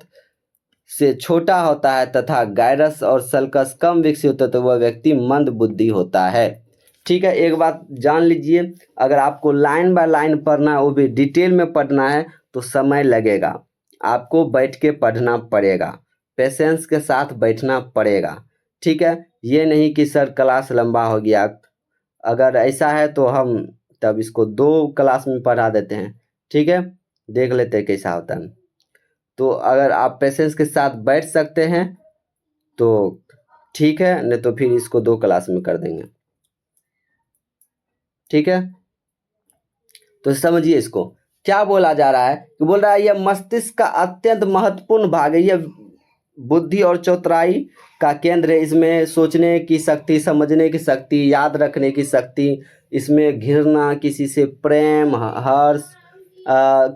से छोटा होता है तथा गायरस और सल्कस कम विकसित होता है तो वह व्यक्ति मंद बुद्धि होता है। ठीक है, एक बात जान लीजिए, अगर आपको लाइन बाय लाइन पढ़ना है, वो भी डिटेल में पढ़ना है, तो समय लगेगा। आपको बैठ के पढ़ना पड़ेगा, पेशेंस के साथ बैठना पड़ेगा। ठीक है, ये नहीं कि सर क्लास लंबा हो गया। अगर ऐसा है तो हम तब इसको 2 क्लास में पढ़ा देते हैं। ठीक है, देख लेते हैं कैसा होता है। तो अगर आप पेशेंस के साथ बैठ सकते हैं तो ठीक है, नहीं तो फिर इसको 2 क्लास में कर देंगे। ठीक है, तो समझिए इसको क्या बोला जा रहा है कि बोल रहा है यह मस्तिष्क का अत्यंत महत्वपूर्ण भाग है। यह बुद्धि और चतुराई का केंद्र है। इसमें सोचने की शक्ति, समझने की शक्ति, याद रखने की शक्ति, इसमें घृणा, किसी से प्रेम, हर्ष,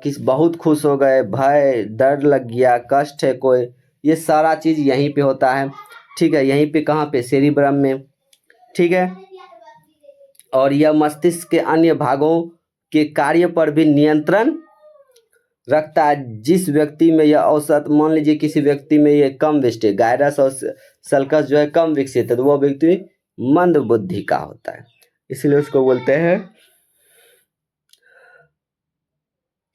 किस बहुत खुश हो गए, भय, डर लग गया, कष्ट है कोई, ये सारा चीज़ यहीं पे होता है। ठीक है, यहीं पे कहाँ पे, सेरिब्रम में। ठीक है, और यह मस्तिष्क के अन्य भागों के कार्य पर भी नियंत्रण रखता है। जिस व्यक्ति में यह औसत, मान लीजिए किसी व्यक्ति में ये कम विकसित है, गायरस और सल्कस जो है कम विकसित है, तो वो व्यक्ति मंद बुद्धि का होता है। इसलिए उसको बोलते हैं,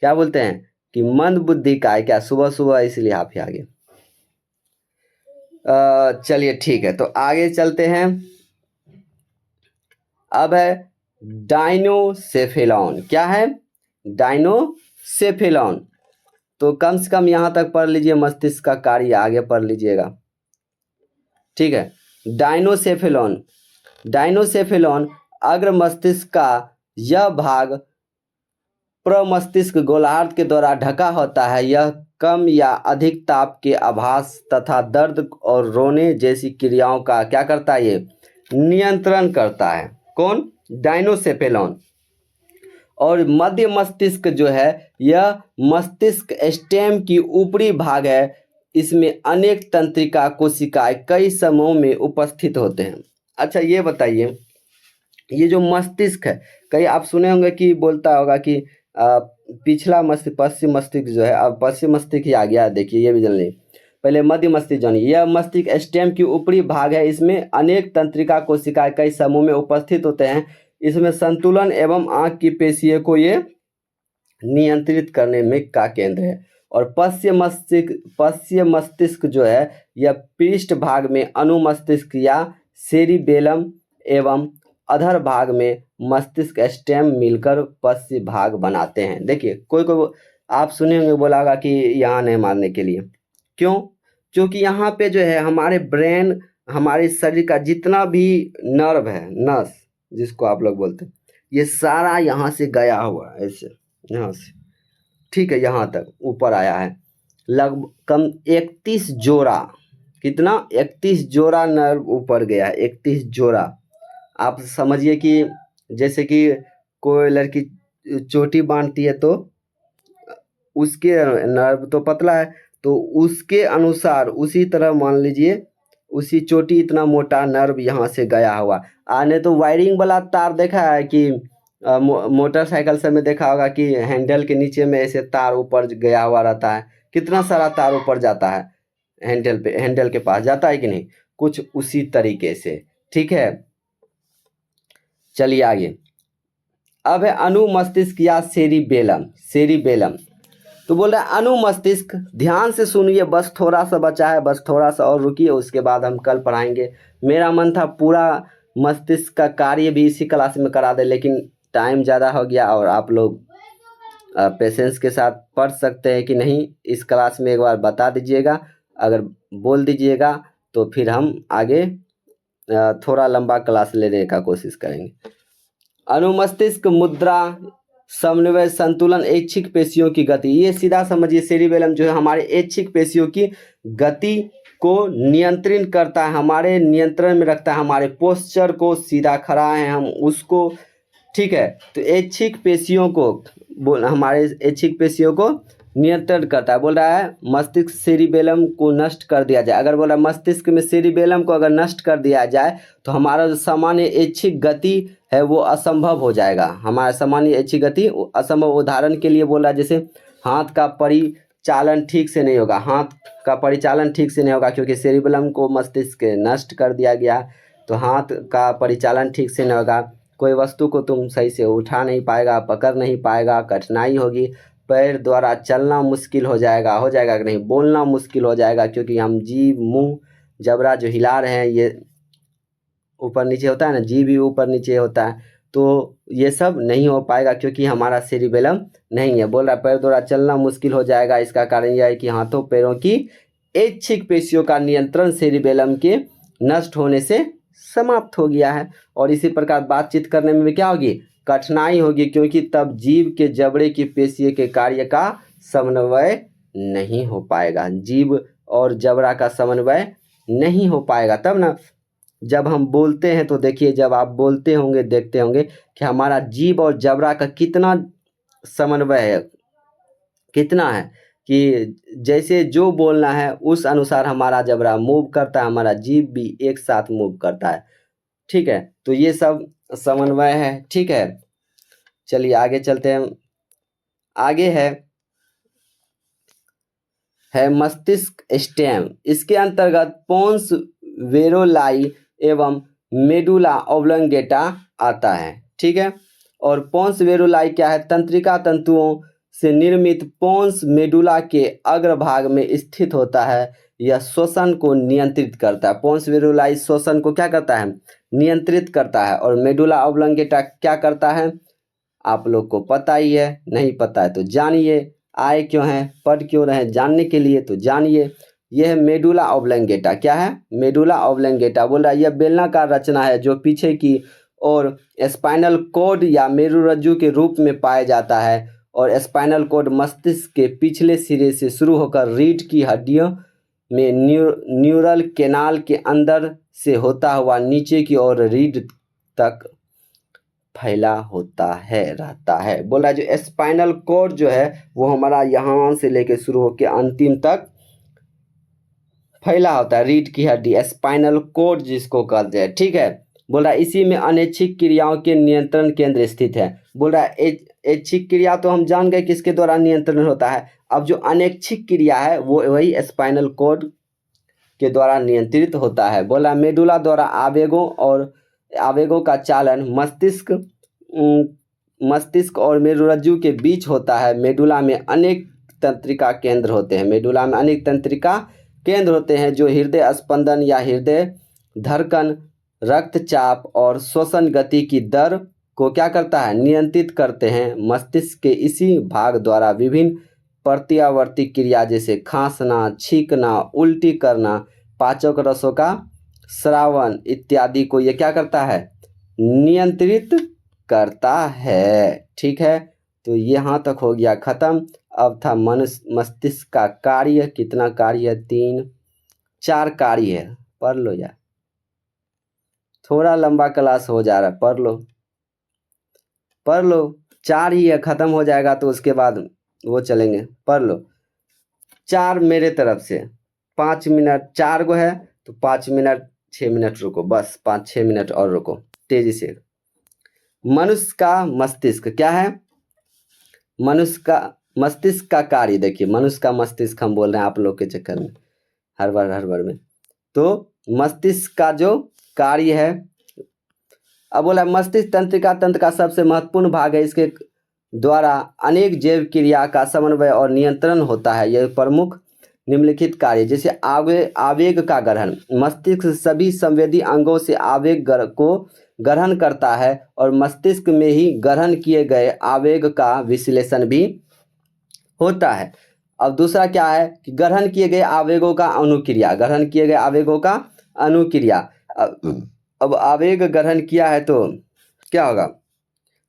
क्या बोलते हैं कि मंद बुद्धि का है। क्या सुबह सुबह इसलिए आप ही आगे। चलिए ठीक है, तो आगे चलते हैं। अब है डायनोसेफेलॉन। क्या है, डायनोसेफेलॉन। तो कम से कम यहाँ तक पढ़ लीजिए, मस्तिष्क का कार्य आगे पढ़ लीजिएगा। ठीक है, डायनोसेफेलॉन अग्र मस्तिष्क का यह भाग प्रमस्तिष्क गोलार्ध के द्वारा ढका होता है। यह कम या अधिक ताप के आभास तथा दर्द और रोने जैसी क्रियाओं का क्या करता है, ये नियंत्रण करता है। कौन, डायनोसेफेलॉन। और मध्य मस्तिष्क जो है, यह मस्तिष्क स्टेम की ऊपरी भाग है। इसमें अनेक तंत्रिका कोशिकाएं कई समूहों में उपस्थित होते हैं। अच्छा ये बताइए, ये जो मस्तिष्क है, कहीं आप सुने होंगे कि बोलता होगा कि पिछला मस्तिष्क, पश्चिम मस्तिष्क जो है, अब पश्चिम मस्तिष्क ही आ गया। देखिए ये भी जान लीजिए, पहले मध्य मस्तिष्क जानिए। यह मस्तिष्क स्टेम की ऊपरी भाग है। इसमें अनेक तंत्रिका कोशिकाएं कई समूह में उपस्थित होते हैं। इसमें संतुलन एवं आँख की पेशियों को ये नियंत्रित करने में का केंद्र है। और पश्चिम मस्तिष्क जो है, यह पृष्ठ भाग में अनुमस्तिष्क या सेरिबेलम एवं अधर भाग में मस्तिष्क स्टेम मिलकर पश्चिम भाग बनाते हैं। देखिए कोई आप सुने होंगे बोला होगा कि यहाँ नहीं मारने के लिए, क्यों, क्योंकि यहाँ पे जो है हमारे ब्रेन, हमारे शरीर का जितना भी नर्व है, नस जिसको आप लोग बोलते हैं, ये सारा यहाँ से गया हुआ है, ऐसे यहाँ से, ठीक है, यहाँ तक ऊपर आया है। लगभग कम 31 जोड़ा, कितना, 31 जोड़ा नर्व ऊपर गया है, 31 जोड़ा। आप समझिए कि जैसे कि कोई लड़की चोटी बांधती है तो उसके नर्व तो पतला है, तो उसके अनुसार उसी तरह मान लीजिए उसी चोटी इतना मोटा नर्व यहाँ से गया हुआ। आने तो वायरिंग वाला तार देखा है कि मोटरसाइकिल से में देखा होगा कि हैंडल के नीचे में ऐसे तार ऊपर गया हुआ रहता है, कितना सारा तार ऊपर जाता है हैंडल पे, हैंडल के पास जाता है कि नहीं, कुछ उसी तरीके से। ठीक है, चलिए आगे। अब है अनुमस्तिष्क या सेरिबेलम। सेरिबेलम तो बोल रहा है अनुमस्तिष्क, ध्यान से सुनिए, बस थोड़ा सा बचा है, बस थोड़ा सा और रुकिए, उसके बाद हम कल पढ़ाएंगे। मेरा मन था पूरा मस्तिष्क का कार्य भी इसी क्लास में करा दे, लेकिन टाइम ज़्यादा हो गया और आप लोग पेशेंस के साथ पढ़ सकते हैं कि नहीं, इस क्लास में एक बार बता दीजिएगा, अगर बोल दीजिएगा तो फिर हम आगे थोड़ा लंबा क्लास लेने का कोशिश करेंगे। अनुमस्तिष्क मुद्रा, समन्वय, संतुलन, ऐच्छिक पेशियों की गति, ये सीधा समझिए सेरिबेलम जो है हमारे ऐच्छिक पेशियों की गति को नियंत्रित करता है, हमारे नियंत्रण में रखता है, हमारे पोस्चर को, सीधा खड़ा है हम उसको। ठीक है, तो ऐच्छिक पेशियों को हमारे ऐच्छिक पेशियों को नियंत्रण करता है। बोल रहा है मस्तिष्क सेरिबेलम को नष्ट कर दिया जाए, अगर बोला मस्तिष्क में सेरिबेलम को अगर नष्ट कर दिया जाए तो हमारा जो सामान्य ऐच्छिक गति है वो असंभव हो जाएगा, हमारा सामान्य ऐच्छिक गति असंभव। उदाहरण के लिए बोला जैसे हाथ का परिचालन ठीक से नहीं होगा, हाथ का परिचालन ठीक से नहीं होगा क्योंकि सेरिबेलम को मस्तिष्क नष्ट कर दिया गया, तो हाथ का परिचालन ठीक से नहीं होगा, कोई वस्तु को तुम सही से उठा नहीं पाएगा, पकड़ नहीं पाएगा, कठिनाई होगी, पैर द्वारा चलना मुश्किल हो जाएगा कि नहीं, बोलना मुश्किल हो जाएगा क्योंकि हम जीभ, मुंह, जबड़ा जो हिला रहे हैं ये ऊपर नीचे होता है ना, जीभ भी ऊपर नीचे होता है, तो ये सब नहीं हो पाएगा क्योंकि हमारा सेरिबेलम नहीं है। बोल रहा पैर द्वारा चलना मुश्किल हो जाएगा, इसका कारण यह है कि हाथों पैरों की ऐच्छिक पेशियों का नियंत्रण सेरिबेलम के नष्ट होने से समाप्त हो गया है। और इसी प्रकार बातचीत करने में भी क्या होगी, कठिनाई होगी, क्योंकि तब जीभ के जबड़े की पेशियों के कार्य का समन्वय नहीं हो पाएगा, जीभ और जबड़ा का समन्वय नहीं हो पाएगा। तब ना जब हम बोलते हैं तो देखिए, जब आप बोलते होंगे देखते होंगे कि हमारा जीभ और जबड़ा का कितना समन्वय है, कितना है कि जैसे जो बोलना है उस अनुसार हमारा जबड़ा मूव करता है, हमारा जीभ भी एक साथ मूव करता है। ठीक है, तो ये सब समन्वय है। ठीक है, चलिए आगे चलते हैं। आगे है मस्तिष्क स्टेम, इसके अंतर्गत पोन्स वेरोलाई एवं मेडुला ऑब्लोंगेटा आता है। ठीक है, और पोन्स वेरोलाई क्या है, तंत्रिका तंतुओं से निर्मित पोन्स मेडुला के अग्रभाग में स्थित होता है, यह श्वसन को नियंत्रित करता है। पोन्स वेरोलाई श्वसन को क्या करता है, नियंत्रित करता है, और मेडुला ऑब्लोंगेटा क्या करता है, आप लोग को पता ही है, नहीं पता है तो जानिए, आए क्यों हैं, पढ़ क्यों रहे, जानने के लिए तो जानिए। यह है मेडुला ऑब्लोंगेटा, क्या है, मेडुला ऑब्लोंगेटा। बोल रहा है यह बेलनाकार रचना है जो पीछे की और स्पाइनल कॉर्ड या मेरुरज्जु के रूप में पाया जाता है, और स्पाइनल कॉर्ड मस्तिष्क के पिछले सिरे से शुरू होकर रीढ़ की हड्डियों में न्यूरल कैनाल के अंदर से होता हुआ नीचे की ओर रीढ़ तक फैला होता है, रहता है। बोल रहा है जो स्पाइनल कॉर्ड जो है वो हमारा यहाँ से लेके शुरू होकर अंतिम तक फैला होता है, रीढ़ की हड्डी, स्पाइनल कॉर्ड जिसको कहते हैं। ठीक है, बोल रहा है इसी में अनैच्छिक क्रियाओं के नियंत्रण केंद्र स्थित है। बोल रहा है ऐच्छिक क्रिया तो हम जान गए किसके द्वारा नियंत्रण होता है, अब जो अनैच्छिक क्रिया है वो वही स्पाइनल कॉर्ड के द्वारा नियंत्रित होता है। बोला मेडुला द्वारा आवेगों का चालन मस्तिष्क और मेरुरज्जु के बीच होता है। मेडुला में अनेक तंत्रिका केंद्र होते हैं, मेडुला में अनेक तंत्रिका केंद्र होते हैं जो हृदय स्पंदन या हृदय धड़कन, रक्तचाप और श्वसन गति की दर को क्या करता है, नियंत्रित करते हैं। मस्तिष्क के इसी भाग द्वारा विभिन्न प्रत्यावर्ती क्रिया जैसे खांसना, छींकना, उल्टी करना, पाचक रसों का श्रावण इत्यादि को यह क्या करता है, नियंत्रित करता है। ठीक है, तो यहाँ तक हो गया खत्म। अब था मस्तिष्क का कार्य, कितना कार्य है, 4 कार्य है, पढ़ लो यार, थोड़ा लंबा क्लास हो जा रहा है, पढ़ लो 4 ही है, खत्म हो जाएगा तो उसके बाद वो चलेंगे, पढ़ लो। 4 मेरे तरफ से, 5 मिनट, 4 गो है तो 5 मिनट 6 मिनट रुको, बस 5-6 मिनट और रुको तेजी से। मनुष्य का मस्तिष्क क्या है? मनुष्य का मस्तिष्क का कार्य देखिए, मनुष्य का मस्तिष्क हम बोल रहे हैं आप लोग के चक्कर में, हर बार में। तो मस्तिष्क का जो कार्य है, अब बोला मस्तिष्क तंत्रिका तंत्र का सबसे महत्वपूर्ण भाग है। इसके द्वारा अनेक जैव क्रिया का समन्वय और नियंत्रण होता है। यह प्रमुख निम्नलिखित कार्य, जैसे आवेग का ग्रहण। मस्तिष्क सभी संवेदी अंगों से आवेग को ग्रहण करता है और मस्तिष्क में ही ग्रहण किए गए आवेग का विश्लेषण भी होता है। अब दूसरा क्या है कि ग्रहण किए गए आवेगों का अनुक्रिया, ग्रहण किए गए आवेगों का अनुक्रिया। अब आवेग ग्रहण किया है तो क्या होगा?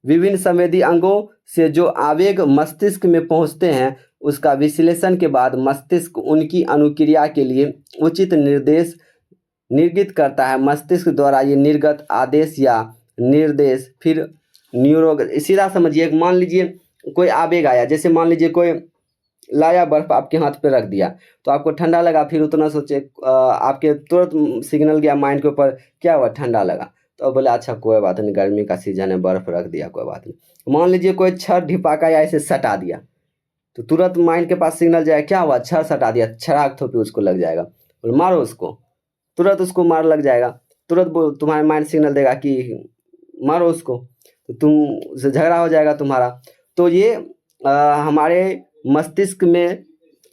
विभिन्न संवेदी अंगों से जो आवेग मस्तिष्क में पहुंचते हैं उसका विश्लेषण के बाद मस्तिष्क उनकी अनुक्रिया के लिए उचित निर्देश निर्गत करता है। मस्तिष्क द्वारा ये निर्गत आदेश या निर्देश फिर सीधा समझिए, मान लीजिए कोई आवेग आया, जैसे मान लीजिए कोई लाया बर्फ आपके हाथ पे रख दिया तो आपको ठंडा लगा, फिर उतना सोचे आपके तुरंत सिग्नल गया माइंड के ऊपर, क्या हुआ? ठंडा लगा। तो बोले अच्छा कोई बात नहीं, गर्मी का सीजन है, बर्फ रख दिया, कोई बात नहीं। मान लीजिए कोई छड़ ढिपाका या ऐसे सटा दिया तो तुरंत माइंड के पास सिग्नल जाए, क्या हुआ? छड़ सटा दिया, छड़ाक थोपी उसको लग जाएगा, बोले मारो उसको, तुरंत उसको मार लग जाएगा। तुरंत तुम्हारे माइंड सिग्नल देगा कि मारो उसको, तो तुम से झगड़ा हो जाएगा तुम्हारा। तो ये हमारे मस्तिष्क में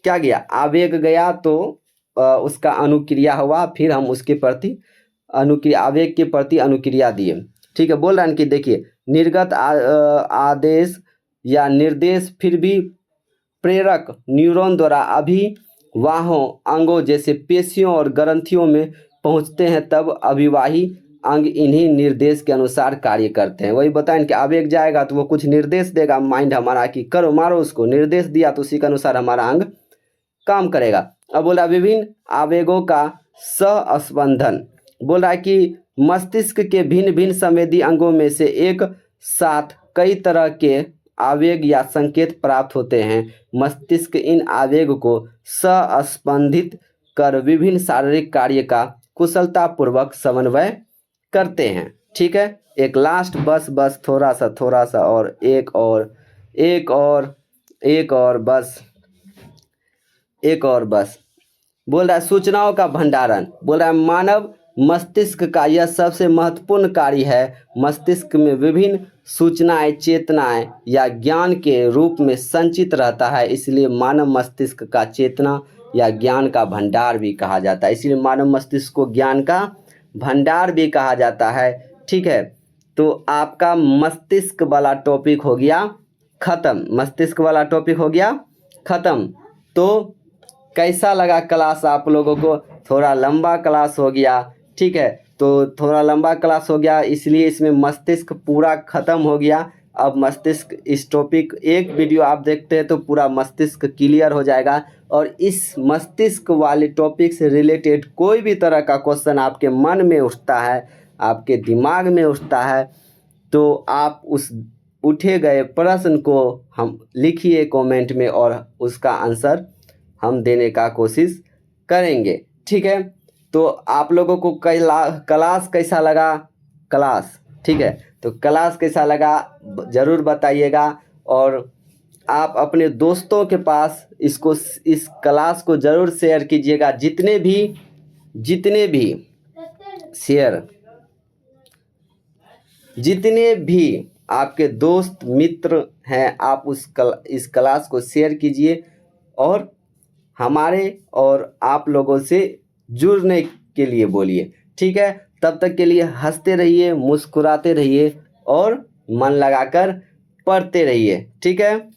क्या गया? आवेग गया तो उसका अनुक्रिया हुआ, फिर हम उसके प्रति अनुक्रिया, आवेग के प्रति अनुक्रिया दिए। ठीक है, बोल रहे हैं कि देखिए निर्गत आदेश या निर्देश फिर भी प्रेरक न्यूरॉन द्वारा अभिवाहों अंगों जैसे पेशियों और ग्रंथियों में पहुंचते हैं, तब अभिवाही अंग इन्हीं निर्देश के अनुसार कार्य करते हैं। वही बताएं कि आवेग जाएगा तो वो कुछ निर्देश देगा माइंड हमारा कि करो, मारो उसको, निर्देश दिया तो उसी के अनुसार हमारा अंग काम करेगा। अब बोला विभिन्न आवेगों का सहस्पंदन, बोल रहा है कि मस्तिष्क के भिन्न भिन्न संवेदी अंगों में से एक साथ कई तरह के आवेग या संकेत प्राप्त होते हैं। मस्तिष्क इन आवेग को सहस्पंदित कर विभिन्न शारीरिक कार्य का कुशलतापूर्वक समन्वय करते हैं। ठीक है, एक लास्ट बस थोड़ा सा और एक और बस बोल रहा है सूचनाओं का भंडारण। बोल रहा है मानव मस्तिष्क का यह सबसे महत्वपूर्ण कार्य है। मस्तिष्क में विभिन्न सूचनाएं, चेतनाएं या ज्ञान के रूप में संचित रहता है, इसलिए मानव मस्तिष्क का चेतना या ज्ञान का भंडार भी कहा जाता है। इसलिए मानव मस्तिष्क को ज्ञान का भंडार भी कहा जाता है। ठीक है, तो आपका मस्तिष्क वाला टॉपिक हो गया खत्म, मस्तिष्क वाला टॉपिक हो गया खत्म। तो कैसा लगा क्लास आप लोगों को? थोड़ा लंबा क्लास हो गया, ठीक है, तो थोड़ा लंबा क्लास हो गया इसलिए इसमें मस्तिष्क पूरा ख़त्म हो गया। अब मस्तिष्क इस टॉपिक एक वीडियो आप देखते हैं तो पूरा मस्तिष्क क्लियर हो जाएगा, और इस मस्तिष्क वाले टॉपिक से रिलेटेड कोई भी तरह का क्वेश्चन आपके मन में उठता है, आपके दिमाग में उठता है, तो आप उस उठे गए प्रश्न को हम लिखिए कमेंट में और उसका आंसर हम देने का कोशिश करेंगे। ठीक है, तो आप लोगों को क्लास कैसा लगा? क्लास ठीक है, तो क्लास कैसा लगा ज़रूर बताइएगा, और आप अपने दोस्तों के पास इस क्लास को ज़रूर शेयर कीजिएगा। जितने भी आपके दोस्त मित्र हैं, आप इस क्लास को शेयर कीजिए और हमारे और आप लोगों से जुड़ने के लिए बोलिए। ठीक है, तब तक के लिए हंसते रहिए, मुस्कुराते रहिए और मन लगाकर पढ़ते रहिए। ठीक है।